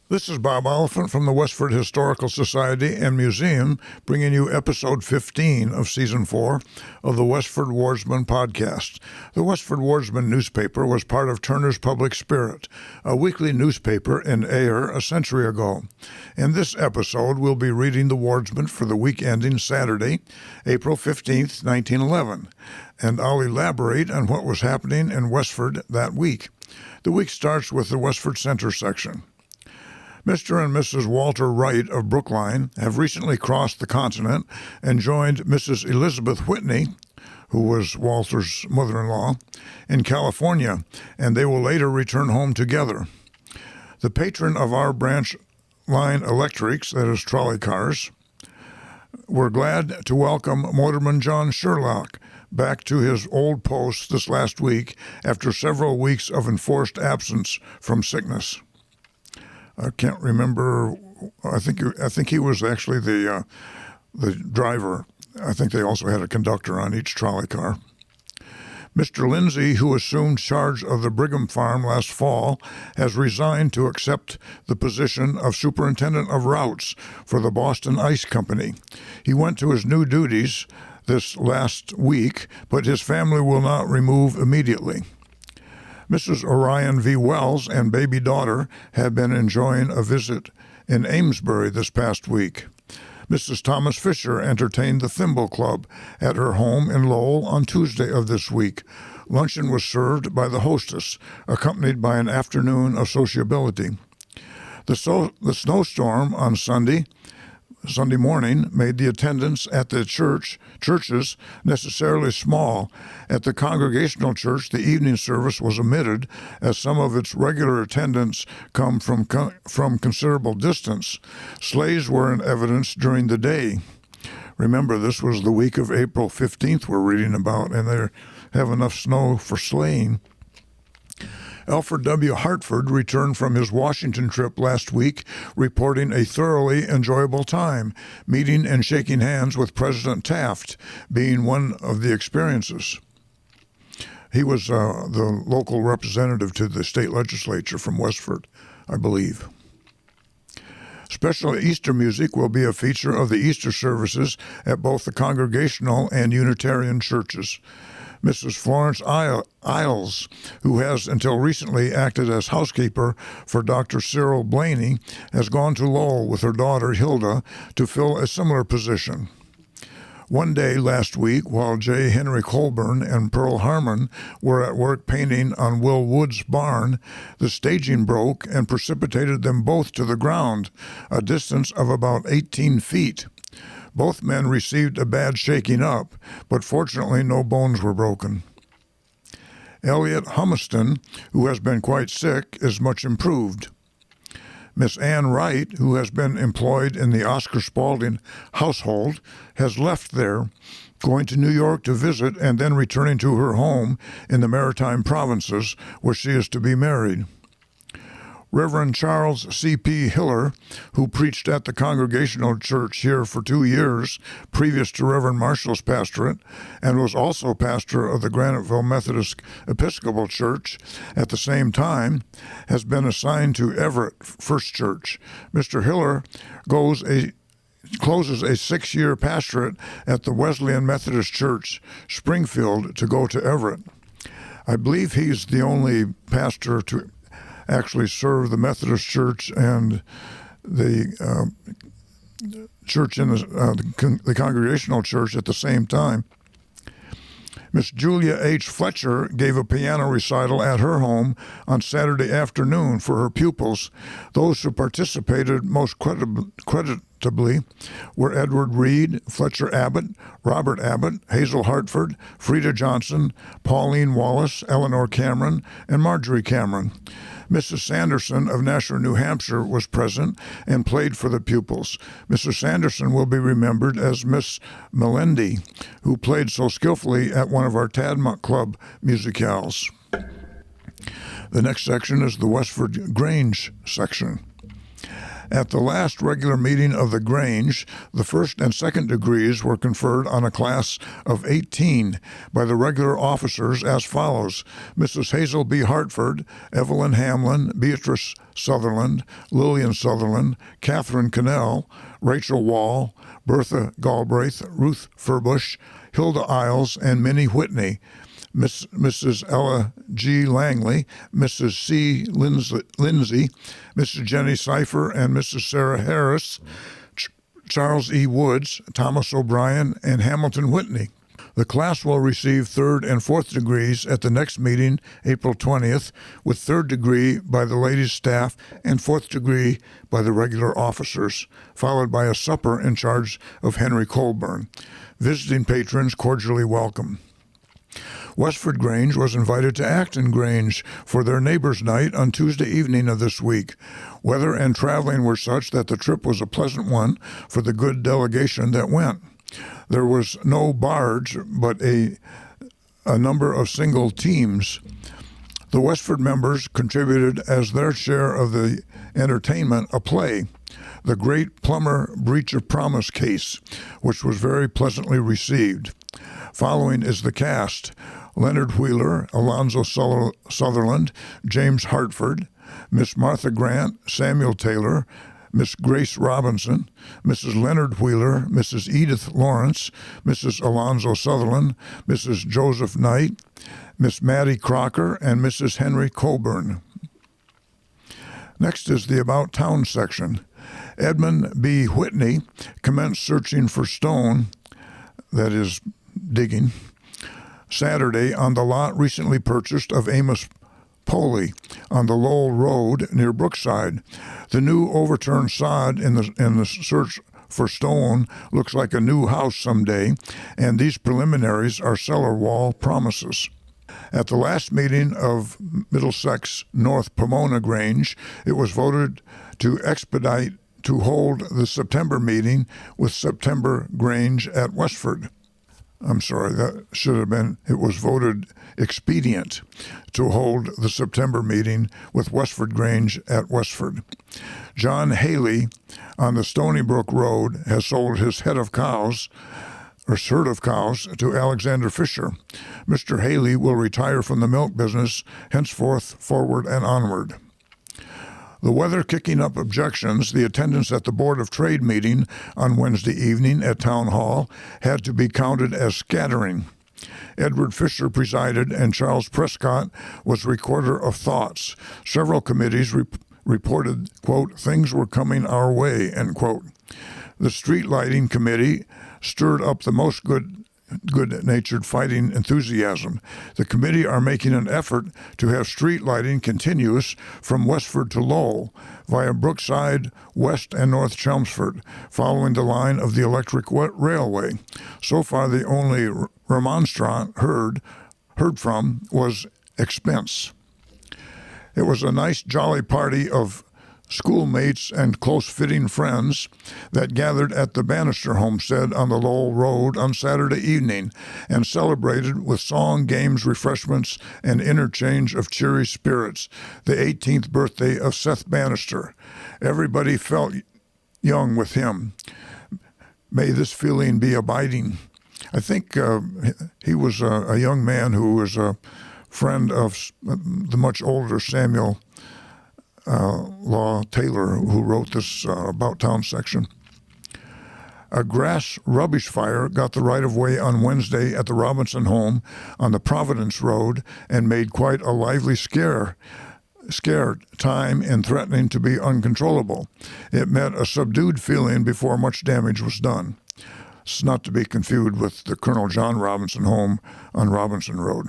This is Bob Oliphant from the Westford Historical Society and Museum, bringing you episode 15 of season 4 of the Westford Wardsman podcast. The Westford Wardsman newspaper was part of Turner's Public Spirit, a weekly newspaper in Ayer a century ago. In this episode, we'll be reading the Wardsman for the week ending Saturday, April 15th, 1911, and I'll elaborate on what was happening in Westford that week. The week starts with the Westford Center section. Mr. and Mrs. Walter Wright of Brookline have recently crossed the continent and joined Mrs. Elizabeth Whitney, who was Walter's mother-in-law, in California, and they will later return home together. The patron of our branch line electrics, that is trolley cars, were glad to welcome motorman John Sherlock back to his old post this last week after several weeks of enforced absence from sickness. I can't remember. I think he was actually the driver. I think they also had a conductor on each trolley car. Mr. Lindsay, who assumed charge of the Brigham Farm last fall, has resigned to accept the position of superintendent of routes for the Boston Ice Company. He went to his new duties this last week, but his family will not remove immediately. Mrs. Orion V. Wells and baby daughter have been enjoying a visit in Amesbury this past week. Mrs. Thomas Fisher entertained the Thimble Club at her home in Lowell on Tuesday of this week. Luncheon was served by the hostess, accompanied by an afternoon of sociability. The snowstorm on Sunday morning made the attendance at the churches necessarily small. At the Congregational Church, the evening service was omitted as some of its regular attendants come from considerable distance. Sleighs were in evidence during the day. Remember, this was the week of April 15th we're reading about, and they have enough snow for sleighing. Alfred W. Hartford returned from his Washington trip last week, reporting a thoroughly enjoyable time, meeting and shaking hands with President Taft being one of the experiences. He was the local representative to the state legislature from Westford, I believe. Special Easter music will be a feature of the Easter services at both the Congregational and Unitarian churches. Mrs. Florence Isles, who has until recently acted as housekeeper for Dr. Cyril Blaney, has gone to Lowell with her daughter Hilda to fill a similar position. One day last week, while J. Henry Colburn and Pearl Harmon were at work painting on Will Wood's barn, the staging broke and precipitated them both to the ground, a distance of about 18 feet. Both men received a bad shaking up, but fortunately no bones were broken. Elliot Humiston, who has been quite sick, is much improved. Miss Ann Wright, who has been employed in the Oscar Spaulding household, has left there, going to New York to visit and then returning to her home in the Maritime Provinces, where she is to be married. Reverend Charles C.P. Hiller, who preached at the Congregational Church here for 2 years previous to Reverend Marshall's pastorate, and was also pastor of the Graniteville Methodist Episcopal Church at the same time, has been assigned to Everett First Church. Mr. Hiller closes a 6-year pastorate at the Wesleyan Methodist Church, Springfield, to go to Everett. I believe he's the only pastor to actually serve the Methodist Church and the church in the Congregational Church at the same time. Miss Julia H. Fletcher gave a piano recital at her home on Saturday afternoon for her pupils. Those who participated most creditably were Edward Reed, Fletcher Abbott, Robert Abbott, Hazel Hartford, Frida Johnson, Pauline Wallace, Eleanor Cameron, and Marjorie Cameron. Mrs. Sanderson of Nashua, New Hampshire, was present and played for the pupils. Mrs. Sanderson will be remembered as Miss Melendi, who played so skillfully at one of our Tadmont Club musicales. The next section is the Westford Grange section. At the last regular meeting of the Grange, the first and second degrees were conferred on a class of 18 by the regular officers as follows: Mrs. Hazel B. Hartford, Evelyn Hamlin, Beatrice Sutherland, Lillian Sutherland, Catherine Cannell, Rachel Wall, Bertha Galbraith, Ruth Furbush, Hilda Isles, and Minnie Whitney. Mrs. Ella G. Langley, Mrs. C. Lindsay, Mrs. Jenny Cipher, and Mrs. Sarah Harris, Charles E. Woods, Thomas O'Brien, and Hamilton Whitney. The class will receive third and fourth degrees at the next meeting, April 20th, with third degree by the ladies' staff and fourth degree by the regular officers, followed by a supper in charge of Henry Colburn. Visiting patrons cordially welcome. Westford Grange was invited to Acton Grange for their neighbors' night on Tuesday evening of this week. Weather and traveling were such that the trip was a pleasant one for the good delegation that went. There was no barge, but a number of single teams. The Westford members contributed as their share of the entertainment a play, The Great Plumber Breach of Promise Case, which was very pleasantly received. Following is the cast: Leonard Wheeler, Alonzo Sutherland, James Hartford, Miss Martha Grant, Samuel Taylor, Miss Grace Robinson, Mrs. Leonard Wheeler, Mrs. Edith Lawrence, Mrs. Alonzo Sutherland, Mrs. Joseph Knight, Miss Mattie Crocker, and Mrs. Henry Colburn. Next is the About Town section. Edmund B. Whitney commenced searching for stone, that is, digging, Saturday on the lot recently purchased of Amos Poley on the Lowell Road near Brookside. The new overturned sod in the search for stone looks like a new house someday, and these preliminaries are cellar wall promises. At the last meeting of Middlesex North Pomona Grange, it was voted to expedite to hold the September meeting with September Grange at Westford. I'm sorry, that should have been, it was voted expedient to hold the September meeting with Westford Grange at Westford. John Haley on the Stony Brook Road has sold his herd of cows to Alexander Fisher. Mr. Haley will retire from the milk business, henceforth forward and onward. The weather kicking up objections, the attendance at the Board of Trade meeting on Wednesday evening at Town Hall had to be counted as scattering. Edward Fisher presided, and Charles Prescott was recorder of thoughts. Several committees reported, quote, things were coming our way, end quote. The Street Lighting Committee stirred up the most good-natured fighting enthusiasm. The committee are making an effort to have street lighting continuous from Westford to Lowell via Brookside, West and North Chelmsford, following the line of the electric railway. So far, the only remonstrant heard from was expense. It was a nice, jolly party of schoolmates and close-fitting friends that gathered at the Bannister homestead on the Lowell Road on Saturday evening and celebrated with song, games, refreshments, and interchange of cheery spirits the 18th birthday of Seth Bannister. Everybody felt young with him. May this feeling be abiding. I think he was a young man who was a friend of the much older Samuel Law Taylor, who wrote this About Town section. A grass rubbish fire got the right-of-way on Wednesday at the Robinson home on the Providence Road and made quite a lively scare time in threatening to be uncontrollable. It met a subdued feeling before much damage was done. It's not to be confused with the Colonel John Robinson home on Robinson Road.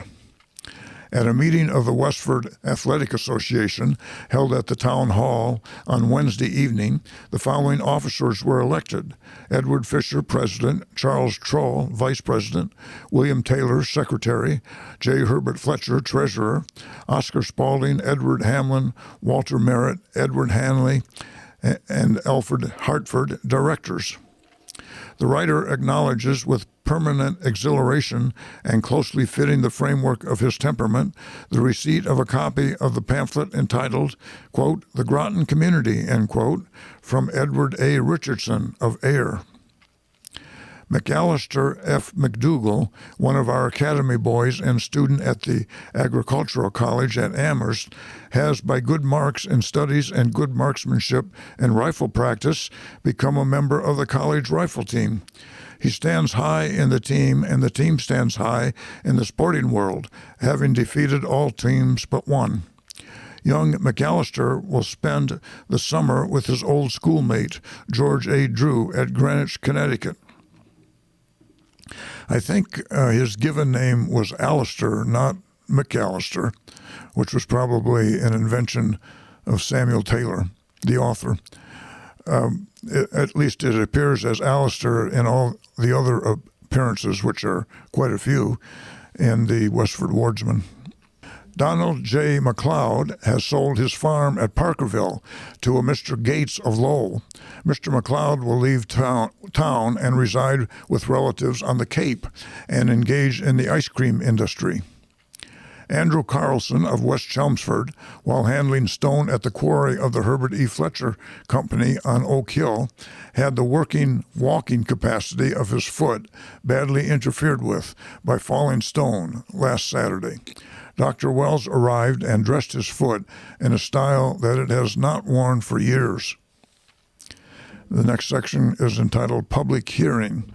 At a meeting of the Westford Athletic Association held at the Town Hall on Wednesday evening, the following officers were elected: Edward Fisher, President; Charles Troll, Vice President; William Taylor, Secretary; J. Herbert Fletcher, Treasurer; Oscar Spaulding, Edward Hamlin, Walter Merritt, Edward Hanley, and Alfred Hartford, Directors. The writer acknowledges with permanent exhilaration and closely fitting the framework of his temperament the receipt of a copy of the pamphlet entitled, quote, The Groton Community, end quote, from Edward A. Richardson of Ayer. McAllister F. McDougall, one of our academy boys and student at the Agricultural College at Amherst, has, by good marks in studies and good marksmanship and rifle practice, become a member of the college rifle team. He stands high in the team, and the team stands high in the sporting world, having defeated all teams but one. Young McAllister will spend the summer with his old schoolmate, George A. Drew, at Greenwich, Connecticut. I think his given name was Alistair, not McAllister, which was probably an invention of Samuel Taylor, the author. At least it appears as Alistair in all the other appearances, which are quite a few, in the Westford Wardsman. Donald J. McLeod has sold his farm at Parkerville to a Mr. Gates of Lowell. Mr. McLeod will leave town and reside with relatives on the Cape and engage in the ice cream industry. Andrew Carlson of West Chelmsford, while handling stone at the quarry of the Herbert E. Fletcher Company on Oak Hill, had the walking capacity of his foot badly interfered with by falling stone last Saturday. Dr. Wells arrived and dressed his foot in a style that it has not worn for years. The next section is entitled Public Hearing.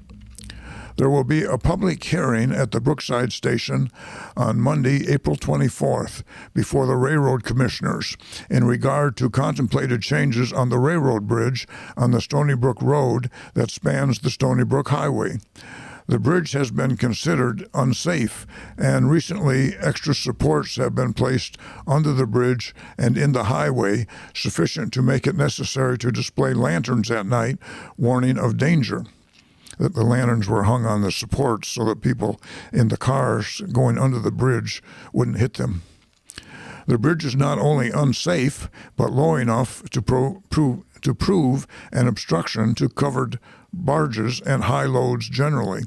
There will be a public hearing at the Brookside Station on Monday, April 24th, before the Railroad Commissioners in regard to contemplated changes on the railroad bridge on the Stony Brook Road that spans the Stony Brook Highway. The bridge has been considered unsafe, and recently extra supports have been placed under the bridge and in the highway, sufficient to make it necessary to display lanterns at night, warning of danger. That the lanterns were hung on the supports so that people in the cars going under the bridge wouldn't hit them. The bridge is not only unsafe, but low enough to prove an obstruction to covered barges and high loads generally.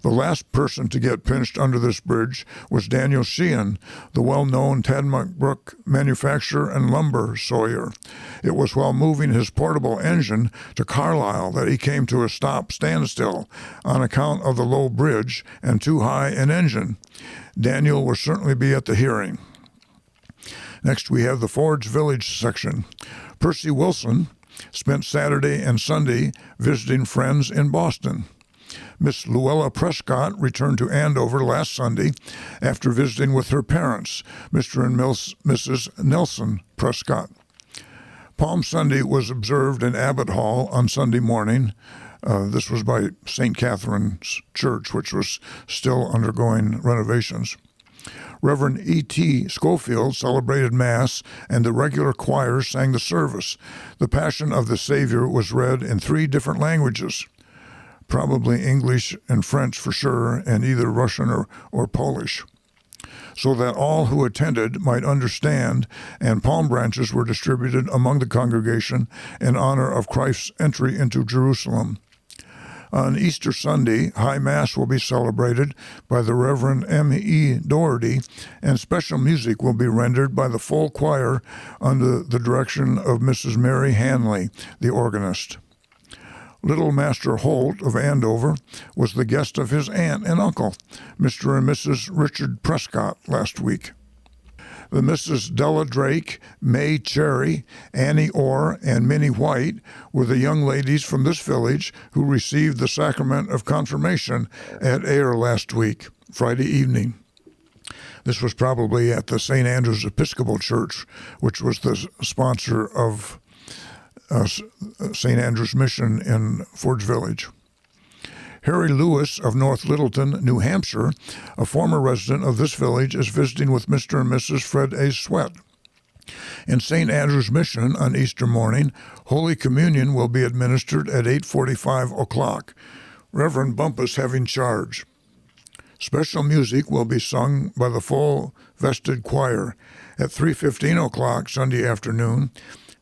The last person to get pinched under this bridge was Daniel Sheehan, the well-known Tadmont Brook manufacturer and lumber sawyer. It was while moving his portable engine to Carlisle that he came to a standstill on account of the low bridge and too high an engine. Daniel will certainly be at the hearing. Next, we have the Forge Village section. Percy Wilson spent Saturday and Sunday visiting friends in Boston. Miss Luella Prescott returned to Andover last Sunday after visiting with her parents, Mr. and Mrs. Nelson Prescott. Palm Sunday was observed in Abbott Hall on Sunday morning. This was by St. Catherine's Church, which was still undergoing renovations. Reverend E.T. Schofield celebrated Mass, and the regular choir sang the service. The Passion of the Savior was read in 3 different languages, probably English and French for sure, and either Russian or Polish, so that all who attended might understand, and palm branches were distributed among the congregation in honor of Christ's entry into Jerusalem. On Easter Sunday, High Mass will be celebrated by the Reverend M.E. Doherty, and special music will be rendered by the full choir under the direction of Mrs. Mary Hanley, the organist. Little Master Holt of Andover was the guest of his aunt and uncle, Mr. and Mrs. Richard Prescott, last week. The Mrs. Della Drake, May Cherry, Annie Orr, and Minnie White were the young ladies from this village who received the sacrament of confirmation at Ayer last week, Friday evening. This was probably at the St. Andrew's Episcopal Church, which was the sponsor of St. Andrew's Mission in Forge Village. Harry Lewis of North Littleton, New Hampshire, a former resident of this village, is visiting with Mr. and Mrs. Fred A. Sweat. In St. Andrew's Mission on Easter morning, Holy Communion will be administered at 8:45 o'clock. Reverend Bumpus having charge. Special music will be sung by the full-vested choir. At 3:15 o'clock Sunday afternoon,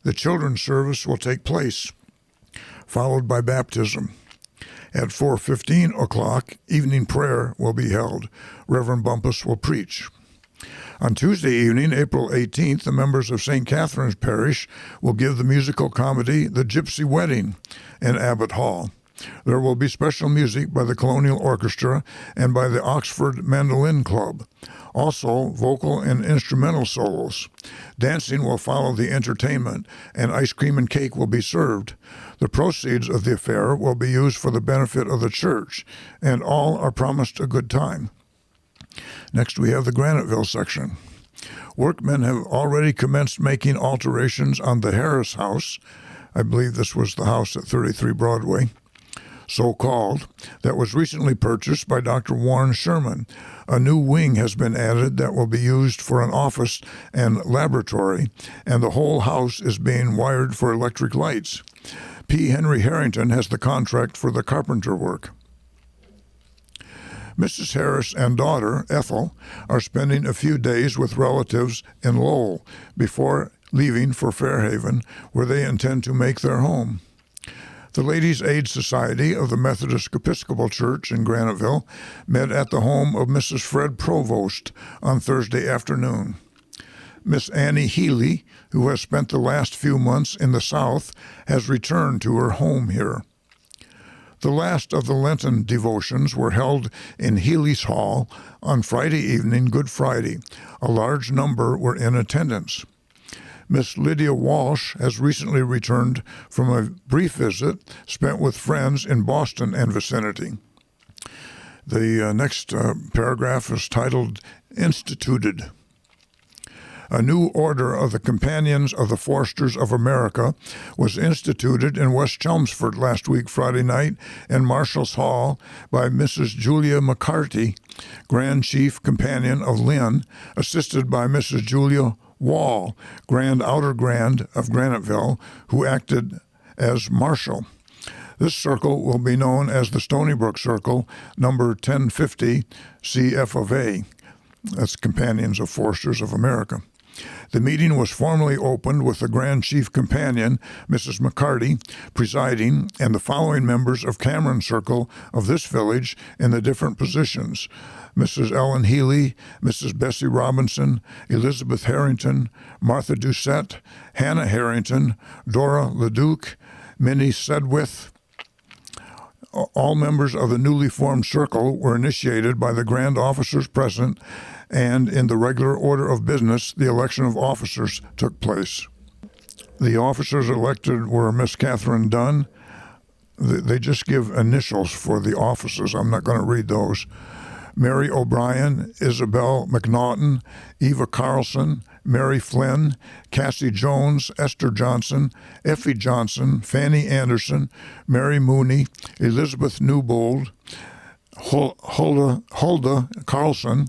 the children's service will take place, followed by baptism. At 4:15 o'clock, evening prayer will be held. Reverend Bumpus will preach. On Tuesday evening, April 18th, the members of St. Catherine's Parish will give the musical comedy The Gypsy Wedding in Abbott Hall. There will be special music by the Colonial Orchestra and by the Oxford Mandolin Club. Also, vocal and instrumental solos. Dancing will follow the entertainment, and ice cream and cake will be served. The proceeds of the affair will be used for the benefit of the church, and all are promised a good time. Next, we have the Graniteville section. Workmen have already commenced making alterations on the Harris House. I believe this was the house at 33 Broadway, so-called, that was recently purchased by Dr. Warren Sherman. A new wing has been added that will be used for an office and laboratory, and the whole house is being wired for electric lights. P. Henry Harrington has the contract for the carpenter work. Mrs. Harris and daughter, Ethel, are spending a few days with relatives in Lowell before leaving for Fairhaven, where they intend to make their home. The Ladies' Aid Society of the Methodist Episcopal Church in Graniteville met at the home of Mrs. Fred Provost on Thursday afternoon. Miss Annie Healy, who has spent the last few months in the South, has returned to her home here. The last of the Lenten devotions were held in Healy's Hall on Friday evening, Good Friday. A large number were in attendance. Miss Lydia Walsh has recently returned from a brief visit spent with friends in Boston and vicinity. The next paragraph is titled, Instituted. A new order of the Companions of the Foresters of America was instituted in West Chelmsford last week, Friday night, in Marshall's Hall by Mrs. Julia McCarty, Grand Chief Companion of Lynn, assisted by Mrs. Julia Wall, Grand Outer Grand of Graniteville, who acted as Marshal. This circle will be known as the Stony Brook Circle, number 1050, CF of A. That's Companions of Foresters of America. The meeting was formally opened with the Grand Chief Companion, Mrs. McCarty, presiding, and the following members of Cameron Circle of this village in the different positions: Mrs. Ellen Healy, Mrs. Bessie Robinson, Elizabeth Harrington, Martha Doucette, Hannah Harrington, Dora Leduc, Minnie Sedwith. All members of the newly formed circle were initiated by the grand officers present, and in the regular order of business, the election of officers took place. The officers elected were Miss Catherine Dunn. They just give initials for the offices. I'm not going to read those. Mary O'Brien, Isabel McNaughton, Eva Carlson, Mary Flynn, Cassie Jones, Esther Johnson, Effie Johnson, Fanny Anderson, Mary Mooney, Elizabeth Newbold, Hulda Carlson,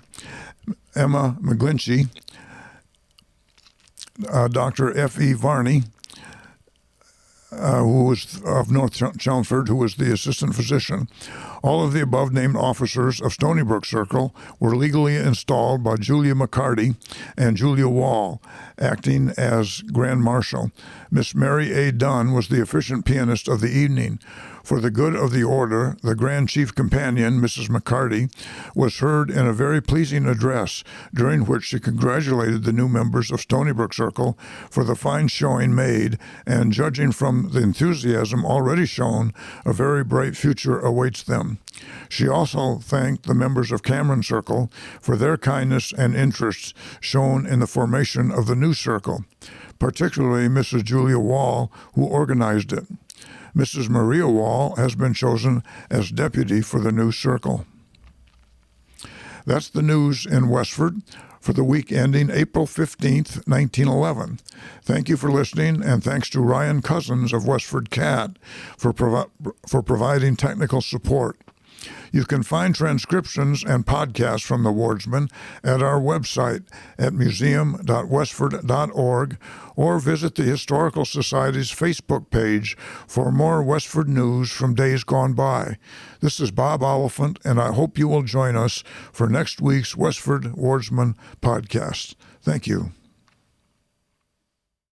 Emma McGlinchey, Dr. F.E. Varney, who was of North Chelmsford, who was the assistant physician. All of the above-named officers of Stony Brook Circle were legally installed by Julia McCarty and Julia Wall, acting as Grand Marshal. Miss Mary A. Dunn was the efficient pianist of the evening. For the good of the order, the Grand Chief Companion, Mrs. McCarty, was heard in a very pleasing address, during which she congratulated the new members of Stony Brook Circle for the fine showing made, and judging from the enthusiasm already shown, a very bright future awaits them. She also thanked the members of Cameron Circle for their kindness and interest shown in the formation of the new circle, particularly Mrs. Julia Wall, who organized it. Mrs. Maria Wall has been chosen as deputy for the new circle. That's the news in Westford for the week ending April 15th, 1911. Thank you for listening, and thanks to Ryan Cousins of Westford CAT for providing technical support. You can find transcriptions and podcasts from the Wardsman at our website at museum.westford.org, or visit the Historical Society's Facebook page for more Westford news from days gone by. This is Bob Oliphant, and I hope you will join us for next week's Westford Wardsman podcast. Thank you.